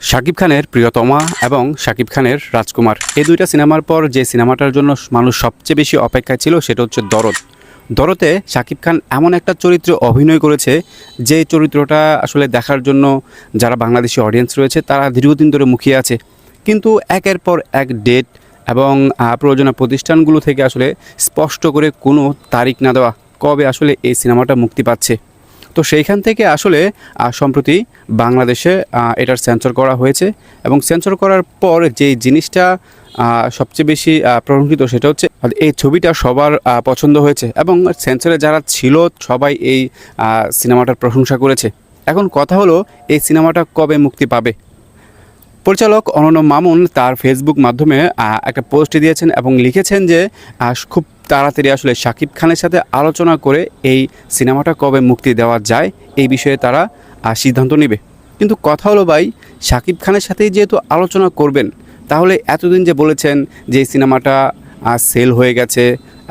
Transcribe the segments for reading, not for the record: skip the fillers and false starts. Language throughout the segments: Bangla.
শাকিব খানের প্রিয়তমা এবং শাকিব খানের রাজকুমার এই দুইটা সিনেমার পর যে সিনেমাটার জন্য মানুষ সবচেয়ে বেশি অপেক্ষায় ছিল সেটা হচ্ছে দরদ। দরদে শাকিব খান এমন একটা চরিত্রে অভিনয় করেছে যে চরিত্রটা আসলে দেখার জন্য যারা বাংলাদেশি অডিয়েন্স রয়েছে তারা দীর্ঘদিন ধরে মুখিয়ে আছে। কিন্তু একের পর এক ডেট এবং প্রযোজনা প্রতিষ্ঠানগুলো থেকে আসলে স্পষ্ট করে কোনো তারিখ না দেওয়া কবে আসলে এই সিনেমাটা মুক্তি পাচ্ছে। তো সেইখান থেকে আসলে সম্প্রতি বাংলাদেশে এটার সেন্সর করা হয়েছে এবং সেন্সর করার পর যেই জিনিসটা সবচেয়ে বেশি প্রশংসিত সেটা হচ্ছে এই ছবিটা সবার পছন্দ হয়েছে এবং সেন্সরে যারা ছিল সবাই এই সিনেমাটার প্রশংসা করেছে। এখন কথা হলো এই সিনেমাটা কবে মুক্তি পাবে। পরিচালক অনন্য মামুন তার ফেসবুক মাধ্যমে একটা পোস্ট দিয়েছেন এবং লিখেছেন যে খুব তাড়াতাড়ি আসলে শাকিব খানের সাথে আলোচনা করে এই সিনেমাটা কবে মুক্তি দেওয়া যায় এই বিষয়ে তারা সিদ্ধান্ত নেবে। কিন্তু কথা হলো ভাই, শাকিব খানের সাথেই যেহেতু আলোচনা করবেন তাহলে এতদিন যে বলেছেন যে এই সিনেমাটা সেল হয়ে গেছে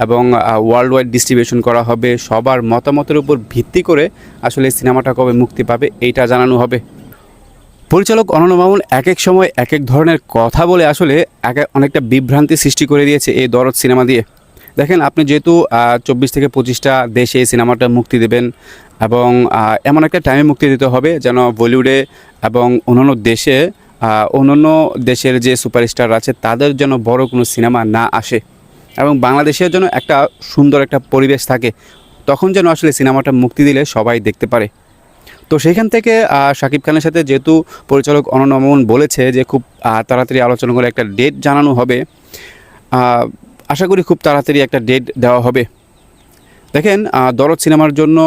এবং ওয়ার্ল্ড ওয়াইড ডিস্ট্রিবিউশন করা হবে, সবার মতামতের উপর ভিত্তি করে আসলে সিনেমাটা কবে মুক্তি পাবে এইটা জানানো হবে। পরিচালক অনন্য মামুন এক এক সময় এক এক ধরনের কথা বলে আসলে অনেকটা বিভ্রান্তি সৃষ্টি করে দিয়েছে এই দরদ সিনেমা দিয়ে। দেখেন, আপনি যেহেতু 24 থেকে 25টা দেশে এই সিনেমাটা মুক্তি দেবেন এবং এমন একটা টাইমে মুক্তি দিতে হবে যেন বলিউডে এবং অন্যান্য দেশের যে সুপারস্টার আছে তাদের যেন বড় কোনো সিনেমা না আসে এবং বাংলাদেশের জন্য একটা সুন্দর একটা পরিবেশ থাকে, তখন যেন আসলে সিনেমাটা মুক্তি দিলে সবাই দেখতে পারে। তো সেইখান থেকে শাকিব খানের সাথে যেহেতু পরিচালক অনন্য মামুন বলেছে যে খুব তাড়াতাড়ি আলোচনা করে একটা ডেট জানানো হবে, আশা করি খুব তাড়াতাড়ি একটা ডেট দেওয়া হবে। দেখেন, দরদ সিনেমার জন্য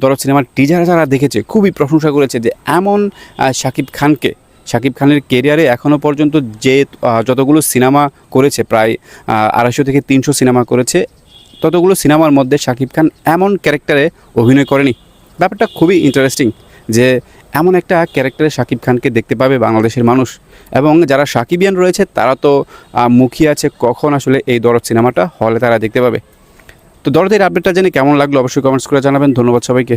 দরদ সিনেমার টিজার যারা দেখেছে খুবই প্রশংসা করেছে যে এমন শাকিব খানের কেরিয়ারে এখনও পর্যন্ত যে যতগুলো সিনেমা করেছে, প্রায় 250 থেকে 300 সিনেমা করেছে, ততগুলো সিনেমার মধ্যে শাকিব খান এমন ক্যারেক্টারে অভিনয় করেনি। ব্যাপারটা খুবই ইন্টারেস্টিং যে এমন একটা ক্যারেক্টারে শাকিব খানকে দেখতে পাবে বাংলাদেশের মানুষ এবং যারা শাকিবিয়ান রয়েছে তারা তো মুখিয়ে আছে কখন আসলে এই দরদ সিনেমাটা হলে তারা দেখতে পাবে। তো দরদের আপডেটটা জেনে কেমন লাগলো অবশ্যই কমেন্টস করে জানাবেন। ধন্যবাদ সবাইকে।